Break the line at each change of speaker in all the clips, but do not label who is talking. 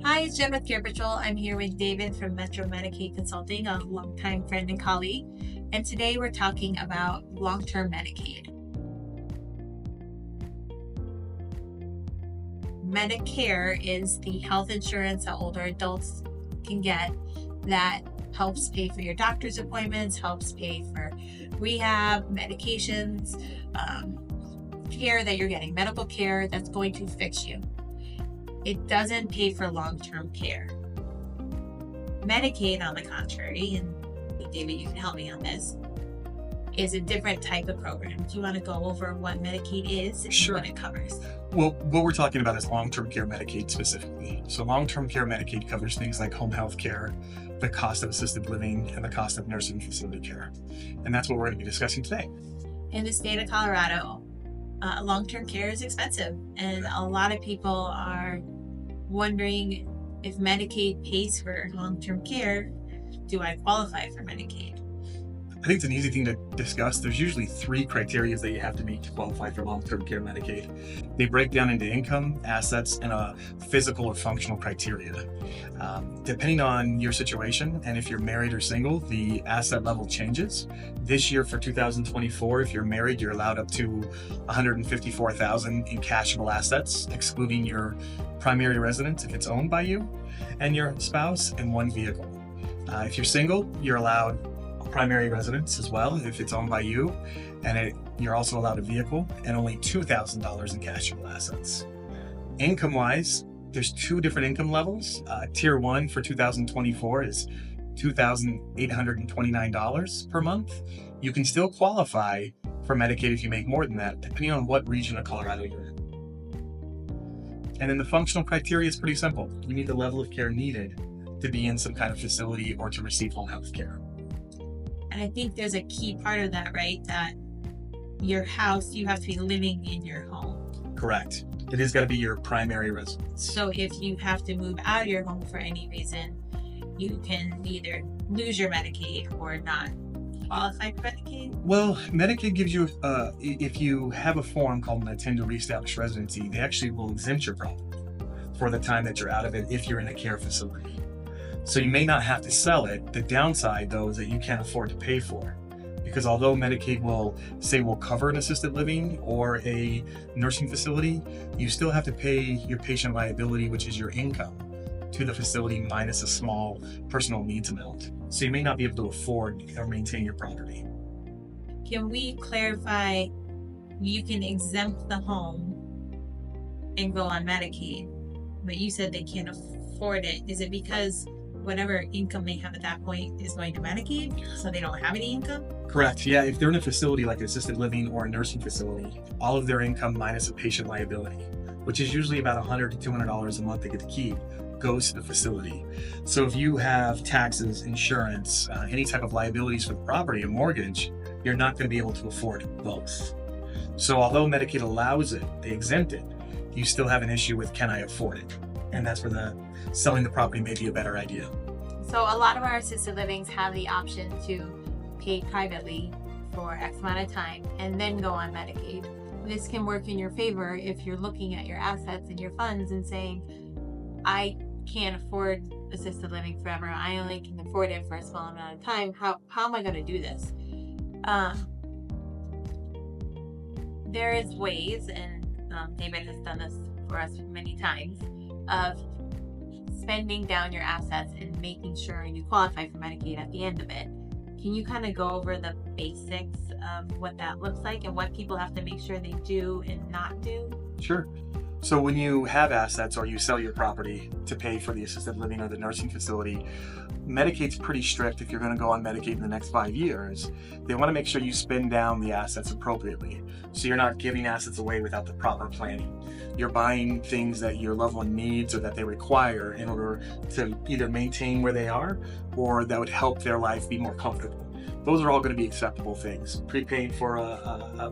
Hi, it's Jen with CarePatrol. I'm here with David from Metro Medicaid Consulting, a longtime friend and colleague. And today we're talking about long-term Medicaid. Medicare is the health insurance that older adults can get that helps pay for your doctor's appointments, helps pay for rehab, medications, care that you're getting, medical care that's going to fix you. It doesn't pay for long-term care. Medicaid, on the contrary, and David, you can help me on this, is a different type of program. Do you want to go over what Medicaid is and
Sure.
what it covers?
Well, what we're talking about is long-term care Medicaid specifically. So long-term care Medicaid covers things like home health care, the cost of assisted living, and the cost of nursing facility care. And that's what we're going to be discussing today.
In the state of Colorado, long-term care is expensive, and a lot of people are wondering if Medicaid pays for long-term care. Do I qualify for Medicaid?
I think it's an easy thing to discuss. There's usually 3 criteria that you have to meet to qualify for long-term care Medicaid. They break down into income, assets, and a physical or functional criteria. Depending on your situation, and if you're married or single, the asset level changes. This year for 2024, if you're married, you're allowed up to $154,000 in cashable assets, excluding your primary residence if it's owned by you, and your spouse, and 1 vehicle. If you're single, you're allowed primary residence as well if it's owned by you, and you're also allowed a vehicle and only $2,000 in cashable assets. Income wise, there's 2 different income levels. Tier 1 for 2024 is $2,829 per month. You can still qualify for Medicaid if you make more than that, depending on what region of Colorado you're in. And then the functional criteria is pretty simple. You need the level of care needed to be in some kind of facility or to receive home health care.
And I think there's a key part of that, right? That your house, you have to be living in your home.
Correct. It has got to be your primary residence.
So if you have to move out of your home for any reason, you can either lose your Medicaid or not qualify for Medicaid.
Well, Medicaid gives you, if you have a form called an intend to reestablish residency, they actually will exempt your property for the time that you're out of it if you're in a care facility. So you may not have to sell it. The downside, though, is that you can't afford to pay for it. Because although Medicaid will cover an assisted living or a nursing facility, you still have to pay your patient liability, which is your income, to the facility minus a small personal needs amount. So you may not be able to afford or maintain your property.
Can we clarify, you can exempt the home and go on Medicaid, but you said they can't afford it. Is it because whatever income they have at that point is going to Medicaid, so they don't have any income?
Correct. Yeah, if they're in a facility like assisted living or a nursing facility, all of their income minus a patient liability, which is usually about $100 to $200 a month they get to keep, goes to the facility. So if you have taxes, insurance, any type of liabilities for the property, a mortgage, you're not going to be able to afford both. So although Medicaid allows it, they exempt it, you still have an issue with, can I afford it? And that's where selling the property may be a better idea.
So a lot of our assisted livings have the option to pay privately for X amount of time and then go on Medicaid. This can work in your favor if you're looking at your assets and your funds and saying, I can't afford assisted living forever. I only can afford it for a small amount of time. How am I going to do this? There is ways, and David has done this for us many times, of spending down your assets and making sure you qualify for Medicaid at the end of it. Can you kind of go over the basics of what that looks like and what people have to make sure they do and not do?
Sure. So when you have assets or you sell your property to pay for the assisted living or the nursing facility, Medicaid's pretty strict if you're going to go on Medicaid in the next 5 years. They want to make sure you spend down the assets appropriately. So you're not giving assets away without the proper planning. You're buying things that your loved one needs or that they require in order to either maintain where they are or that would help their life be more comfortable. Those are all going to be acceptable things. Prepaying for a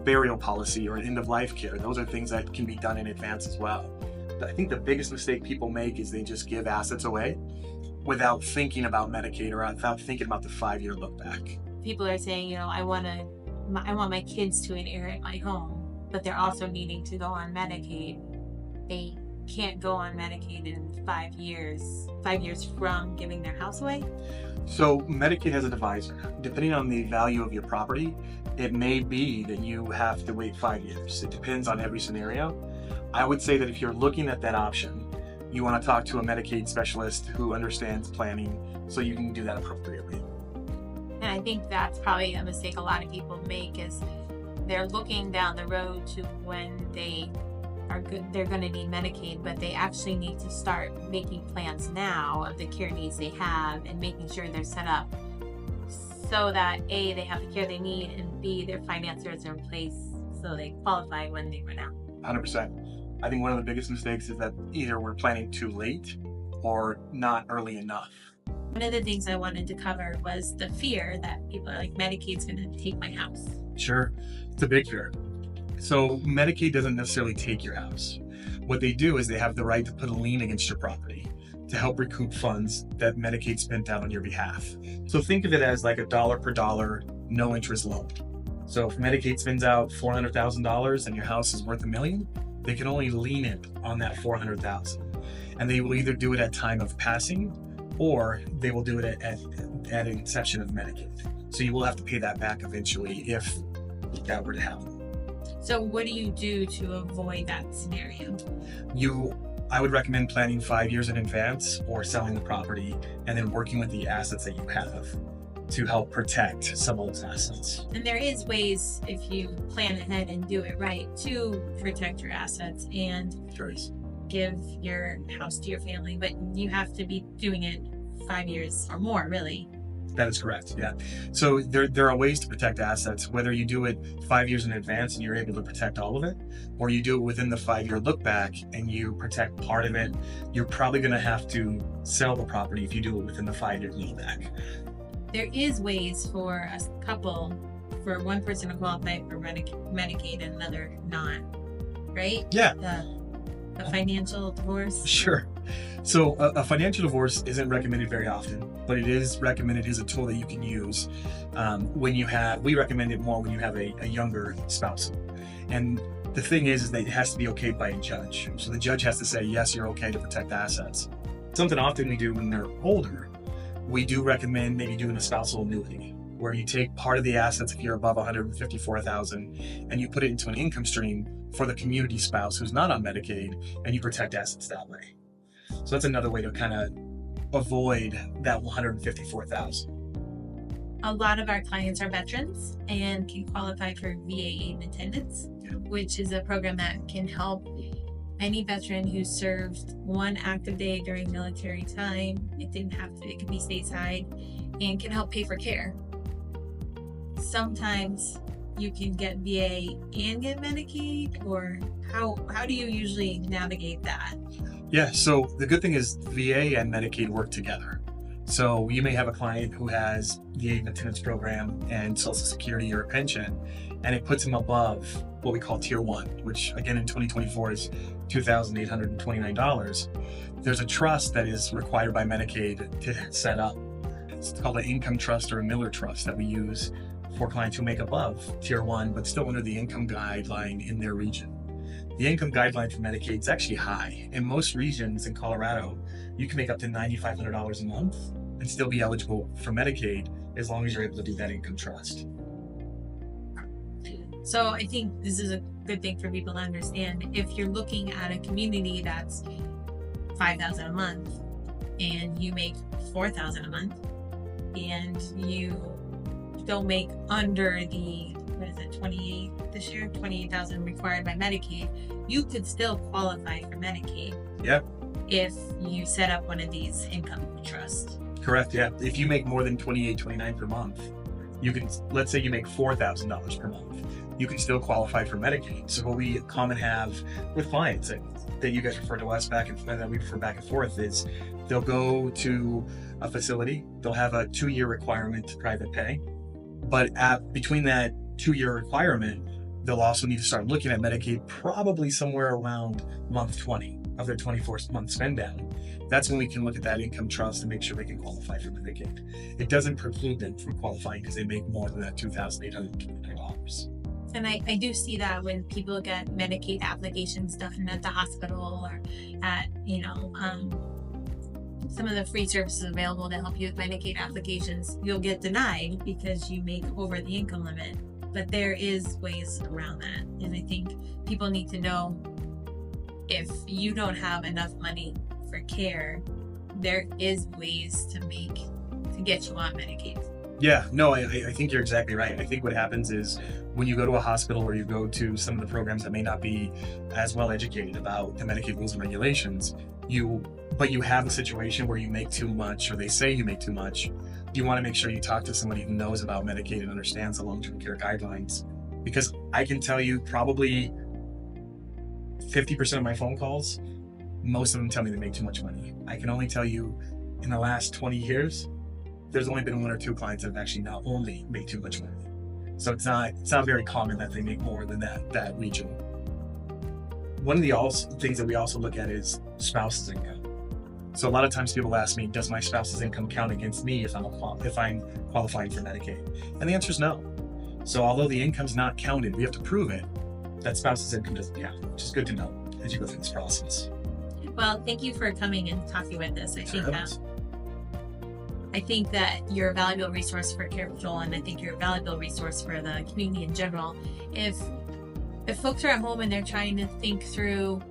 burial policy or an end-of-life care, those are things that can be done in advance as well. I think the biggest mistake people make is they just give assets away without thinking about Medicaid or without thinking about the 5-year look back.
People are saying, I want my kids to inherit my home, but they're also needing to go on Medicaid. They can't go on Medicaid in 5 years from giving their house away?
So Medicaid has a divisor. Depending on the value of your property, it may be that you have to wait 5 years. It depends on every scenario. I would say that if you're looking at that option, you want to talk to a Medicaid specialist who understands planning so you can do that appropriately.
And I think that's probably a mistake a lot of people make, is they're looking down the road to when they're going to need Medicaid, but they actually need to start making plans now of the care needs they have and making sure they're set up so that A, they have the care they need, and B, their financiers are in place so they qualify when they run out.
100%. I think one of the biggest mistakes is that either we're planning too late or not early enough.
One of the things I wanted to cover was the fear that people are like, Medicaid's going to take my house.
Sure, it's a big fear. So Medicaid doesn't necessarily take your house. What they do is they have the right to put a lien against your property to help recoup funds that Medicaid spent out on your behalf. So think of it as like a dollar per dollar, no interest loan. So if Medicaid spends out $400,000 and your house is worth $1 million, they can only lien it on that $400,000. And they will either do it at time of passing or they will do it at inception of Medicaid. So you will have to pay that back eventually if that were to happen.
So what do you do to avoid that scenario?
I would recommend planning 5 years in advance or selling the property and then working with the assets that you have to help protect some of those assets.
And there is ways, if you plan ahead and do it right, to protect your assets and give your house to your family, but you have to be doing it 5 years or more, really.
That is correct, yeah. So there are ways to protect assets, whether you do it 5 years in advance and you're able to protect all of it, or you do it within the 5-year look back and you protect part of it. You're probably going to have to sell the property if you do it within the 5-year look back.
There is ways for a couple, for one person to qualify for Medicaid and another not, right?
Yeah.
A financial divorce?
Sure. So a financial divorce isn't recommended very often, but it is recommended as a tool that you can use we recommend it more when you have a younger spouse. And the thing is that it has to be okayed by a judge. So the judge has to say, yes, you're okay to protect assets. Something often we do when they're older, we do recommend maybe doing a spousal annuity, where you take part of the assets if you're above $154,000 and you put it into an income stream for the community spouse who's not on Medicaid, and you protect assets that way. So that's another way to kind of avoid that $154,000.
A lot of our clients are veterans and can qualify for VA aid and attendance, which is a program that can help any veteran who served one active day during military time. It could be stateside, and can help pay for care. Sometimes you can get VA and get Medicaid, or how do you usually navigate that?
Yeah, so the good thing is VA and Medicaid work together. So you may have a client who has the aid and attendance program and Social Security or a pension, and it puts them above what we call Tier 1, which again in 2024 is $2,829. There's a trust that is required by Medicaid to set up. It's called an income trust or a Miller trust that we use for clients who make above Tier 1, but still under the income guideline in their region. The income guideline for Medicaid is actually high. In most regions in Colorado, you can make up to $9,500 a month and still be eligible for Medicaid as long as you're able to do that income trust.
So I think this is a good thing for people to understand. If you're looking at a community that's $5,000 a month and you make $4,000 a month, and you don't make under the 28 this year, 28,000 required by Medicaid, you could still qualify for Medicaid.
Yep.
If you set up one of these income trusts.
Correct. Yeah. If you make more than $28.29 per month, you can, let's say you make $4,000 per month, you can still qualify for Medicaid. So what we common have with clients that you guys refer to us back and that we refer back and forth is they'll go to a facility, they'll have a 2-year requirement to private pay, but between that 2-year requirement, they'll also need to start looking at Medicaid probably somewhere around month 20 of their 24-month spend down. That's when we can look at that income trust and make sure they can qualify for Medicaid. It doesn't preclude them from qualifying because they make more than that $2,829.
And I do see that when people get Medicaid applications done at the hospital or at, some of the free services available to help you with Medicaid applications, you'll get denied because you make over the income limit. But there is ways around that. And I think people need to know, if you don't have enough money for care, there is ways to get you on Medicaid.
Yeah, no, I think you're exactly right. I think what happens is when you go to a hospital or you go to some of the programs that may not be as well educated about the Medicaid rules and regulations, but you have a situation where you make too much, or they say you make too much, you want to make sure you talk to somebody who knows about Medicaid and understands the long-term care guidelines. Because I can tell you probably 50% of my phone calls, most of them tell me they make too much money. I can only tell you in the last 20 years, there's only been 1 or 2 clients that have actually not only made too much money. So it's not very common that they make more than that region. One of the things that we also look at is spouse's income. So a lot of times people ask me, does my spouse's income count against me if I'm qualifying for Medicaid? And the answer is no. So although the income's not counted, we have to prove it, that spouse's income doesn't count, which is good to know as you go through this process.
Well, thank you for coming and talking with us. I think that you're a valuable resource for CarePatrol, and I think you're a valuable resource for the community in general. If folks are at home and they're trying to think through,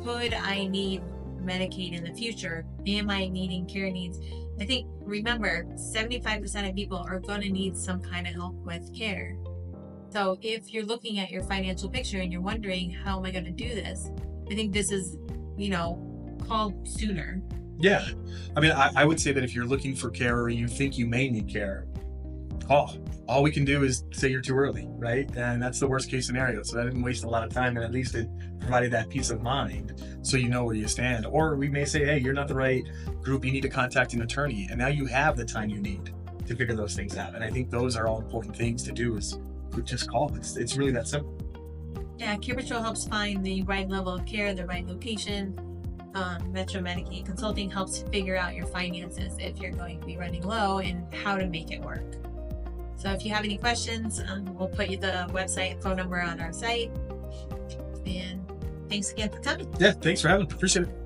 could I need Medicaid in the future? Am I needing care needs? I think, remember, 75% of people are going to need some kind of help with care. So if you're looking at your financial picture and you're wondering, how am I going to do this? I think this is, call sooner.
Yeah. I mean, I would say that if you're looking for care or you think you may need care, call. All we can do is say you're too early, right? And that's the worst case scenario. So that didn't waste a lot of time, and at least it provided that peace of mind so you know where you stand. Or we may say, hey, you're not the right group, you need to contact an attorney. And now you have the time you need to figure those things out. And I think those are all important things to do, is just call. It's really that simple.
Yeah, CarePatrol helps find the right level of care, the right location. Metro Medicaid Consulting helps figure out your finances if you're going to be running low and how to make it work. So if you have any questions, we'll put you the website, phone number on our site. And thanks again for coming.
Yeah, thanks for having me. Appreciate it.